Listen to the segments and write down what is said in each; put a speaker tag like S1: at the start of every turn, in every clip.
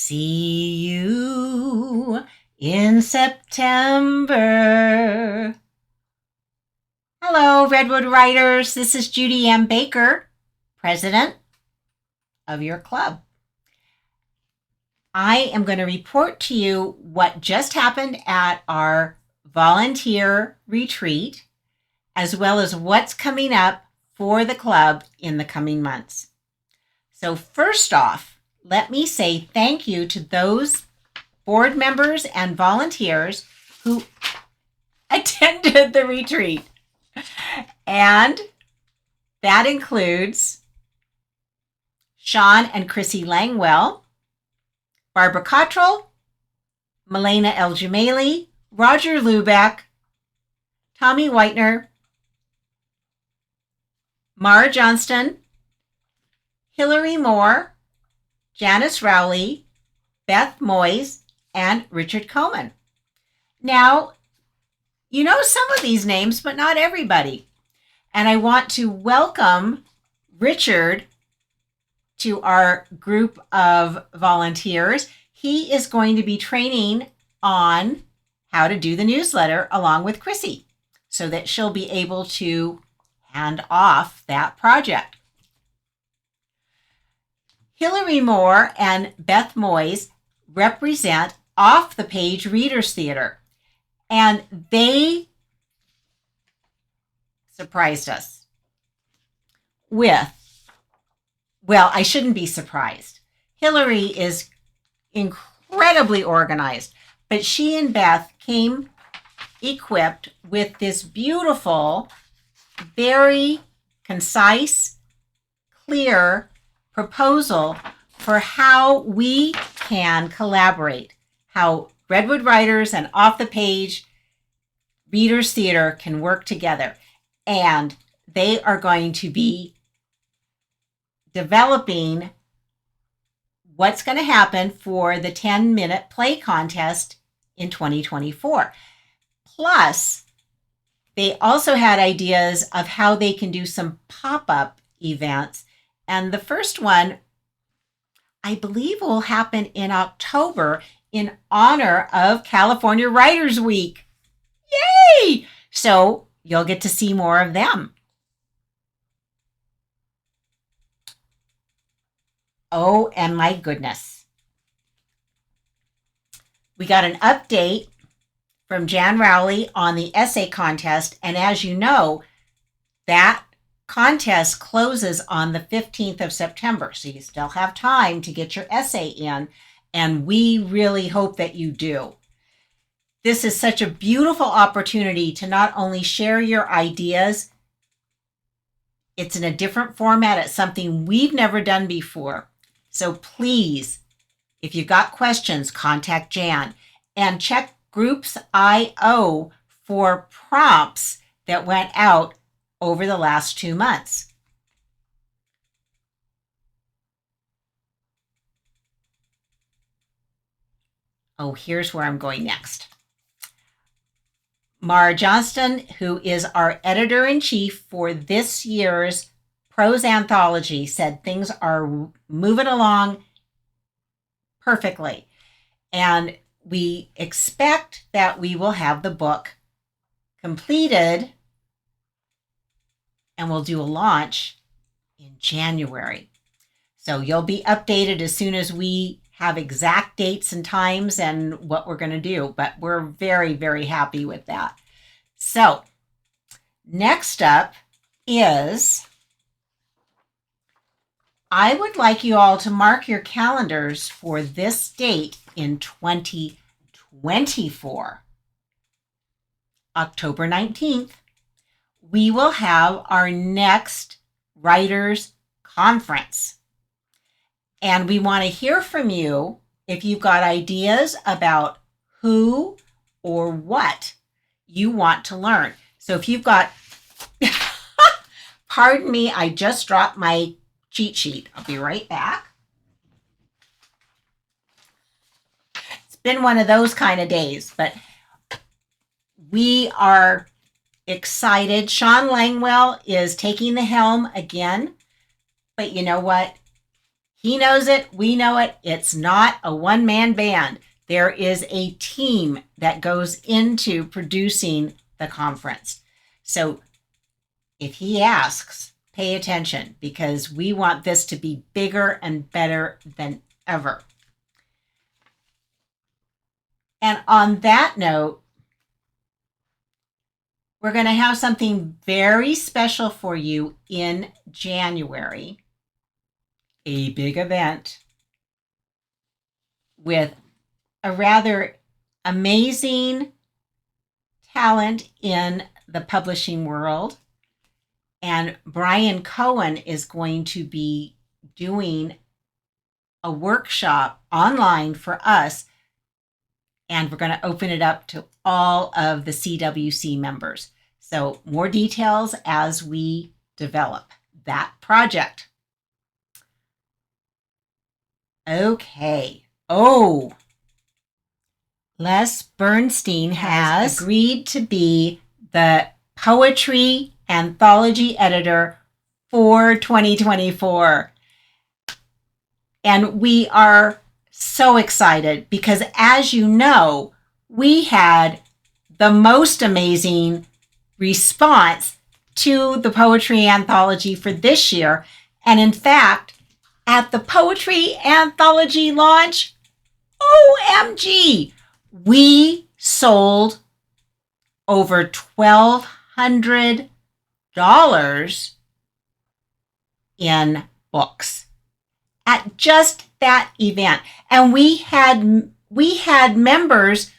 S1: See you in September. Hello, Redwood Writers. This is Judy M. Baker, president of your club. I am going to report to you what just happened at our volunteer retreat, as well as what's coming up for the club in the coming months. So first off, let me say thank you to those board members and volunteers who attended the retreat. And that includes Sean and Chrissy Langwell, Barbara Cottrell, Milena El Jumaili, Roger Lubeck, Tommy Whitener, Mara Johnston, Hillary Moore, Janice Rowley, Beth Moyes, and Richard Coleman. Now, you know some of these names, but not everybody. And I want to welcome Richard to our group of volunteers. He is going to be training on how to do the newsletter along with Chrissy so that she'll be able to hand off that project. Hillary Moore and Beth Moyes represent Off the Page Readers Theater, and they surprised us with, well, I shouldn't be surprised. Hillary is incredibly organized, but she and Beth came equipped with this beautiful, very concise, clear proposal for how we can collaborate, how Redwood Writers and Off the Page Readers Theater can work together. And they are going to be developing what's going to happen for the 10-minute play contest in 2024. Plus, they also had ideas of how they can do some pop-up events. And the first one, I believe, will happen in October in honor of California Writers Week. Yay! So you'll get to see more of them. Oh, and my goodness. We got an update from Jan Rowley on the essay contest. And as you know, that contest closes on the 15th of September. So you still have time to get your essay in. And we really hope that you do. This is such a beautiful opportunity to not only share your ideas, it's in a different format. It's something we've never done before. So please, if you've got questions, contact Jan and check Groups.io for prompts that went out over the last 2 months. Oh, here's where I'm going next. Mara Johnston, who is our editor-in-chief for this year's prose anthology, said things are moving along perfectly. And we expect that we will have the book completed and we'll do a launch in January. So you'll be updated as soon as we have exact dates and times and what we're going to do. But we're very, very happy with that. So next up is, I would like you all to mark your calendars for this date in 2024. October 19th, we will have our next Writers Conference. And we want to hear from you if you've got ideas about who or what you want to learn. So if you've got, pardon me, I just dropped my cheat sheet. I'll be right back. It's been one of those kind of days, but we are excited. Sean Langwell is taking the helm again, but you know what? He knows it. We know it. It's not a one-man band. There is a team that goes into producing the conference. So if he asks, pay attention, because we want this to be bigger and better than ever. And on that note, we're going to have something very special for you in January. A big event with a rather amazing talent in the publishing world. And Brian Cohen is going to be doing a workshop online for us. And we're going to open it up to all of the CWC members. So more details as we develop that project. Okay. Oh, Les Bernstein has agreed to be the poetry anthology editor for 2024. And we are so excited because, as you know, we had the most amazing response to the poetry anthology for this year. And in fact, at the poetry anthology launch, OMG, we sold over $1,200 in books at just that event. And we had members,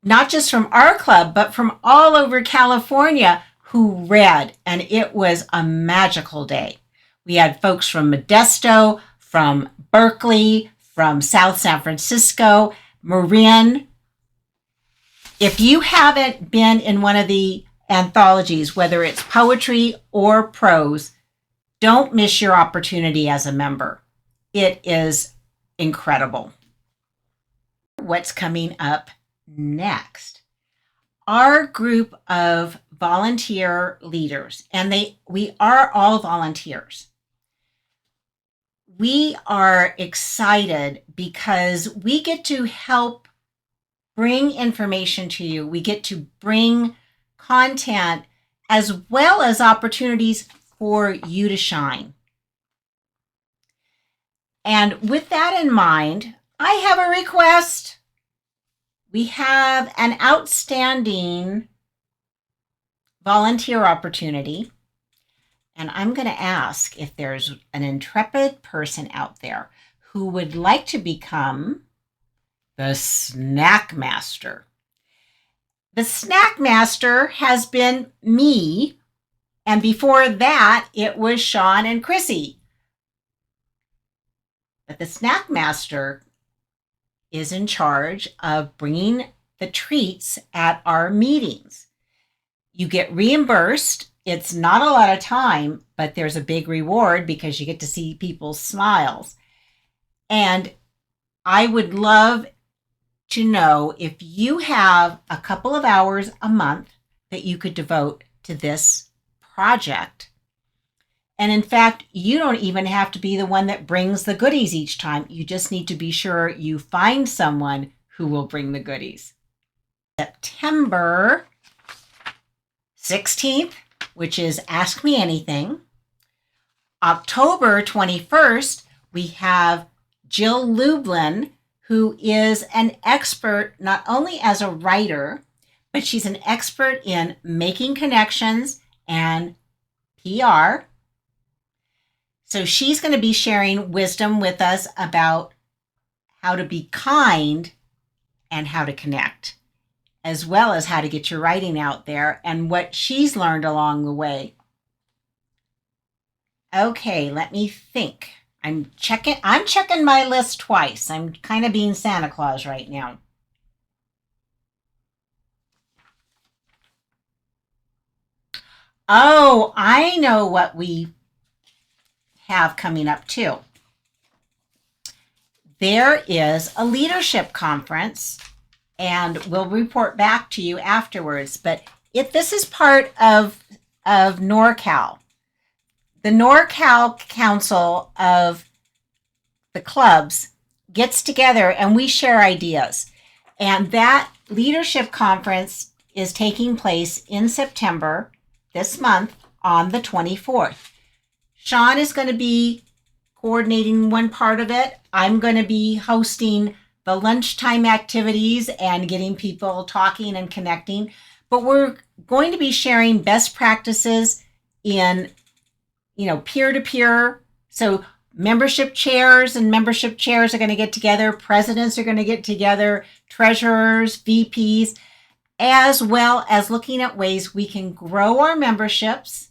S1: not just from our club, but from all over California who read, and it was a magical day. We had folks from Modesto, from Berkeley, from South San Francisco, Marin. If you haven't been in one of the anthologies, whether it's poetry or prose, don't miss your opportunity as a member. It is incredible. What's coming up next? Our group of volunteer leaders, and we are all volunteers. We are excited because we get to help bring information to you. We get to bring content as well as opportunities for you to shine. And with that in mind, I have a request. We have an outstanding volunteer opportunity. And I'm going to ask if there's an intrepid person out there who would like to become the Snack Master. The Snack Master has been me, and before that, it was Sean and Chrissy. But the Snack Master is in charge of bringing the treats at our meetings. You get reimbursed. It's not a lot of time, but there's a big reward because you get to see people's smiles. And I would love to know if you have a couple of hours a month that you could devote to this project. And in fact, you don't even have to be the one that brings the goodies each time. You just need to be sure you find someone who will bring the goodies. September 16th, which is Ask Me Anything. October 21st, we have Jill Lublin, who is an expert not only as a writer, but she's an expert in making connections and PR. So she's going to be sharing wisdom with us about how to be kind and how to connect, as well as how to get your writing out there and what she's learned along the way. Okay, let me think. I'm checking my list twice. I'm kind of being Santa Claus right now. Oh, I know what we have coming up too. There is a leadership conference, and we'll report back to you afterwards. But this is part of NorCal. The NorCal Council of the clubs gets together and we share ideas. And that leadership conference is taking place in September this month on the 24th. Sean is going to be coordinating one part of it. I'm going to be hosting the lunchtime activities and getting people talking and connecting. But we're going to be sharing best practices in, peer-to-peer. So membership chairs are going to get together. Presidents are going to get together. Treasurers, VPs, as well as looking at ways we can grow our memberships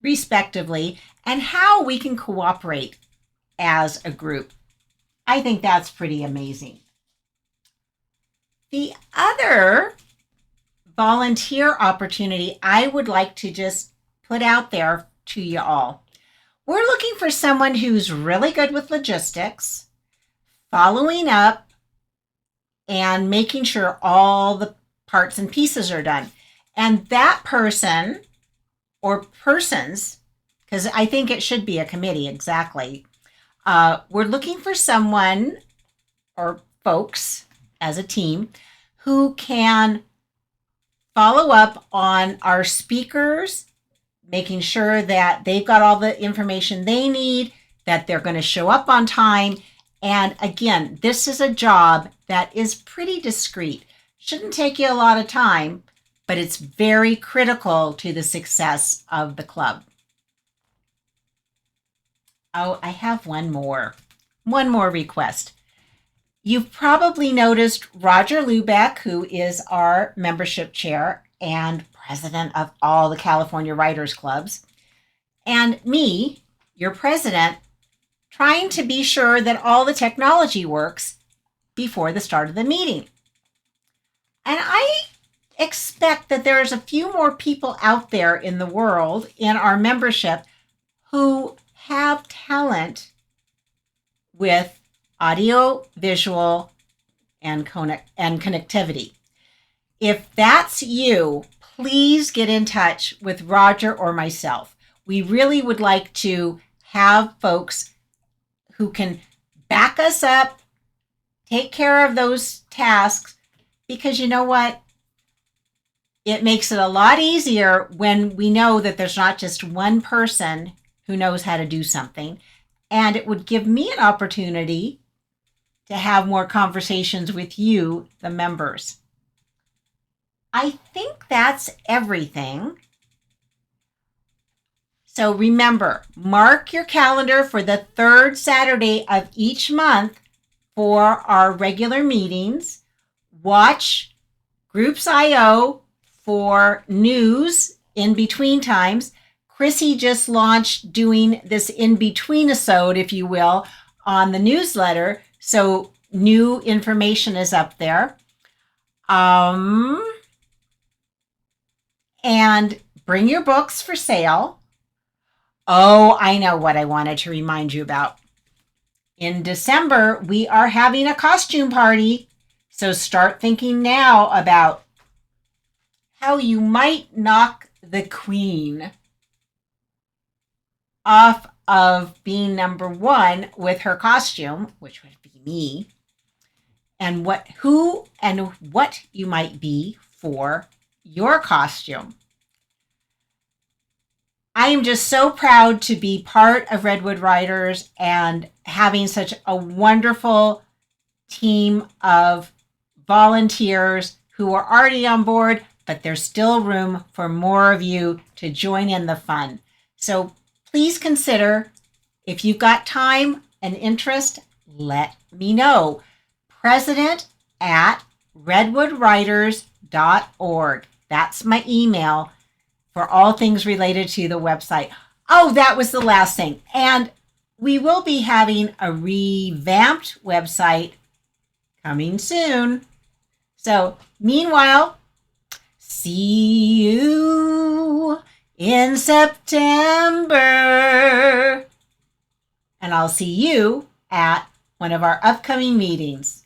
S1: respectively and how we can cooperate as a group. I think that's pretty amazing. The other volunteer opportunity I would like to just put out there to you all. We're looking for someone who's really good with logistics, following up, and making sure all the parts and pieces are done. And that person or persons, because I think it should be a committee, exactly. We're looking for someone or folks as a team who can follow up on our speakers, making sure that they've got all the information they need, that they're going to show up on time. And again, this is a job that is pretty discreet. Shouldn't take you a lot of time, but it's very critical to the success of the club. Oh, I have one more request. You've probably noticed Roger Lubeck, who is our membership chair and president of all the California Writers Clubs, and me, your president, trying to be sure that all the technology works before the start of the meeting. And I expect that there's a few more people out there in the world, in our membership, who have talent with audio, visual, and connectivity. If that's you, please get in touch with Roger or myself. We really would like to have folks who can back us up, take care of those tasks, because you know what? It makes it a lot easier when we know that there's not just one person who knows how to do something. And it would give me an opportunity to have more conversations with you, the members. I think that's everything. So remember, mark your calendar for the third Saturday of each month for our regular meetings. Watch Groups.io for news in between times. Chrissy just launched doing this in-between-isode, if you will, on the newsletter. So new information is up there. And bring your books for sale. Oh, I know what I wanted to remind you about. In December, we are having a costume party. So start thinking now about how you might knock the queen off of being number one with her costume, which would be me, and what you might be for your costume. I am just so proud to be part of Redwood Writers and having such a wonderful team of volunteers who are already on board, but there's still room for more of you to join in the fun. So please consider, if you've got time and interest, let me know. president@redwoodwriters.org. That's my email for all things related to the website. Oh, that was the last thing. And we will be having a revamped website coming soon. So meanwhile, see you in September. And I'll see you at one of our upcoming meetings.